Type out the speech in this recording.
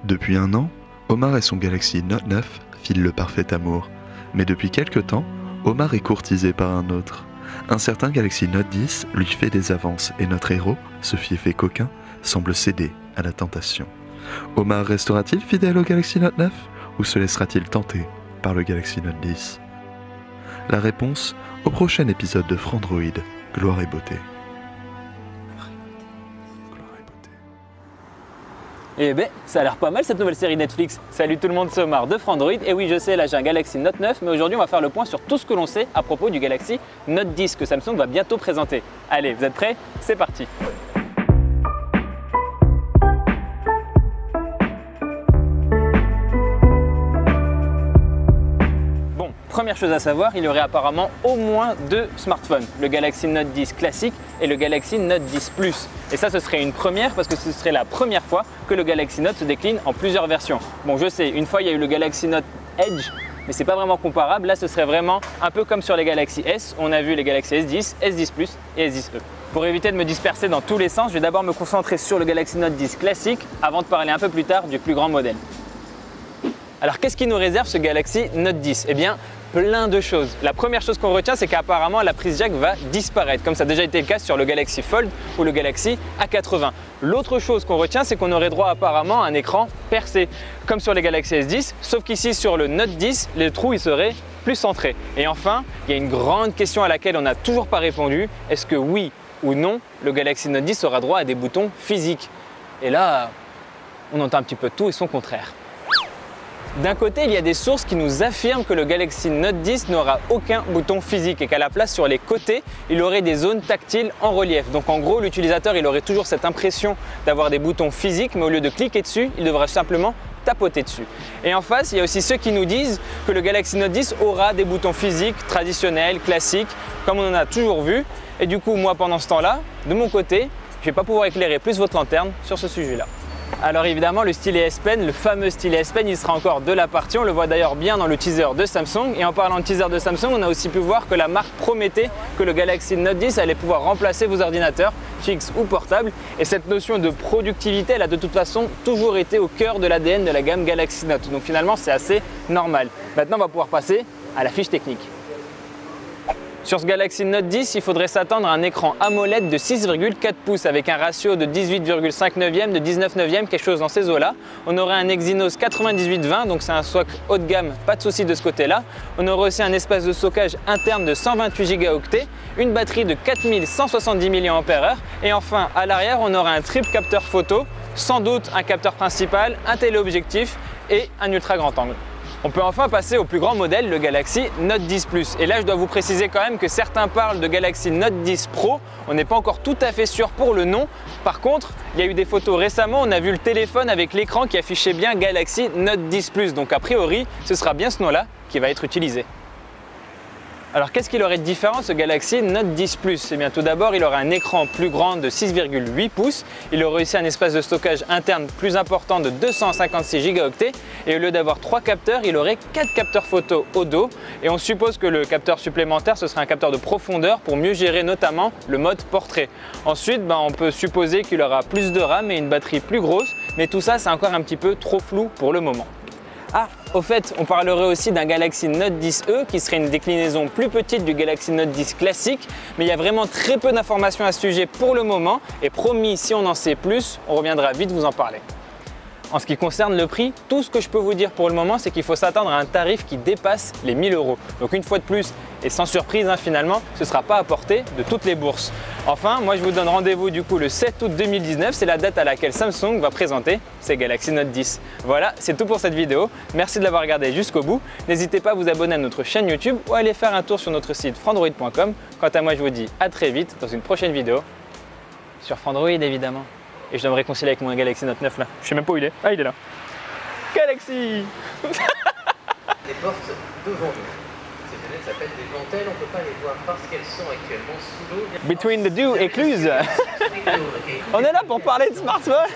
Depuis un an, Omar et son Galaxy Note 9 filent le parfait amour. Mais depuis quelque temps, Omar est courtisé par un autre. Un certain Galaxy Note 10 lui fait des avances et notre héros, ce fieffé coquin, semble céder à la tentation. Omar restera-t-il fidèle au Galaxy Note 9 ou se laissera-t-il tenter par le Galaxy Note 10? La réponse au prochain épisode de Frandroid, Gloire et Beauté. Eh ben, ça a l'air pas mal cette nouvelle série Netflix. Salut tout le monde, c'est Omar de Frandroid. Et oui, je sais, là j'ai un Galaxy Note 9, mais aujourd'hui on va faire le point sur tout ce que l'on sait à propos du Galaxy Note 10 que Samsung va bientôt présenter. Allez, vous êtes prêts? C'est parti! Première chose à savoir, il y aurait apparemment au moins deux smartphones, le Galaxy Note 10 classique et le Galaxy Note 10 Plus. Et ça, ce serait une première parce que ce serait la première fois que le Galaxy Note se décline en plusieurs versions. Bon, je sais, une fois il y a eu le Galaxy Note Edge, mais c'est pas vraiment comparable. Là, ce serait vraiment un peu comme sur les Galaxy S. On a vu les Galaxy S10, S10 Plus et S10e. Pour éviter de me disperser dans tous les sens, je vais d'abord me concentrer sur le Galaxy Note 10 classique avant de parler un peu plus tard du plus grand modèle. Alors, qu'est-ce qui nous réserve ce Galaxy Note 10? Eh bien, plein de choses. La première chose qu'on retient, c'est qu'apparemment la prise jack va disparaître, comme ça a déjà été le cas sur le Galaxy Fold ou le Galaxy A80. L'autre chose qu'on retient, c'est qu'on aurait droit apparemment à un écran percé, comme sur les Galaxy S10, sauf qu'ici sur le Note 10, les trous ils seraient plus centrés. Et enfin, il y a une grande question à laquelle on n'a toujours pas répondu. Est-ce que oui ou non, le Galaxy Note 10 aura droit à des boutons physiques? Et là, on entend un petit peu de tout et son contraire. D'un côté, il y a des sources qui nous affirment que le Galaxy Note 10 n'aura aucun bouton physique et qu'à la place sur les côtés, il aurait des zones tactiles en relief. Donc en gros, l'utilisateur il aurait toujours cette impression d'avoir des boutons physiques, mais au lieu de cliquer dessus, il devrait simplement tapoter dessus. Et en face, il y a aussi ceux qui nous disent que le Galaxy Note 10 aura des boutons physiques traditionnels, classiques, comme on en a toujours vu. Et du coup, moi pendant ce temps-là, de mon côté, je ne vais pas pouvoir éclairer plus votre lanterne sur ce sujet-là. Alors évidemment, le stylet S Pen, le fameux stylet S Pen, il sera encore de la partie. On le voit d'ailleurs bien dans le teaser de Samsung. Et en parlant de teaser de Samsung, on a aussi pu voir que la marque promettait que le Galaxy Note 10 allait pouvoir remplacer vos ordinateurs fixes ou portables. Et cette notion de productivité, elle a de toute façon toujours été au cœur de l'ADN de la gamme Galaxy Note. Donc finalement, c'est assez normal. Maintenant, on va pouvoir passer à la fiche technique. Sur ce Galaxy Note 10, il faudrait s'attendre à un écran AMOLED de 6,4 pouces avec un ratio de 18,5 neuvième, de 19 neuvième, quelque chose dans ces eaux-là. On aurait un Exynos 9820, donc c'est un SoC haut de gamme, pas de souci de ce côté-là. On aurait aussi un espace de stockage interne de 128 Go, une batterie de 4170 mAh et enfin à l'arrière, on aurait un triple capteur photo, sans doute un capteur principal, un téléobjectif et un ultra grand angle. On peut enfin passer au plus grand modèle, le Galaxy Note 10 Plus. Et là, je dois vous préciser quand même que certains parlent de Galaxy Note 10 Pro. On n'est pas encore tout à fait sûr pour le nom. Par contre, il y a eu des photos récemment, on a vu le téléphone avec l'écran qui affichait bien Galaxy Note 10 Plus. Donc a priori, ce sera bien ce nom-là qui va être utilisé. Alors qu'est-ce qu'il aurait de différent ce Galaxy Note 10 Plus? Eh bien tout d'abord, il aurait un écran plus grand de 6,8 pouces, il aurait aussi un espace de stockage interne plus important de 256 Go et au lieu d'avoir 3 capteurs, il aurait 4 capteurs photo au dos et on suppose que le capteur supplémentaire ce serait un capteur de profondeur pour mieux gérer notamment le mode portrait. Ensuite, on peut supposer qu'il aura plus de RAM et une batterie plus grosse, mais tout ça c'est encore un petit peu trop flou pour le moment. Ah, au fait, on parlerait aussi d'un Galaxy Note 10e qui serait une déclinaison plus petite du Galaxy Note 10 classique, mais il y a vraiment très peu d'informations à ce sujet pour le moment et promis, si on en sait plus, on reviendra vite vous en parler. En ce qui concerne le prix, tout ce que je peux vous dire pour le moment, c'est qu'il faut s'attendre à un tarif qui dépasse les 1000 €. Donc une fois de plus, et sans surprise finalement, ce ne sera pas à portée de toutes les bourses. Enfin, moi je vous donne rendez-vous du coup le 7 août 2019, c'est la date à laquelle Samsung va présenter ses Galaxy Note 10. Voilà, c'est tout pour cette vidéo. Merci de l'avoir regardé jusqu'au bout. N'hésitez pas à vous abonner à notre chaîne YouTube ou à aller faire un tour sur notre site frandroid.com. Quant à moi, je vous dis à très vite dans une prochaine vidéo sur Frandroid évidemment. Et je dois me réconcilier avec mon Galaxy Note 9 là. Je sais même pas où il est. Ah, il est là. Galaxy. Les portes devant nous. Ces fenêtres s'appellent des dentelles, on ne peut pas les voir parce qu'elles sont actuellement sous l'eau. Between the deux écluses. On est là pour parler de smartphone.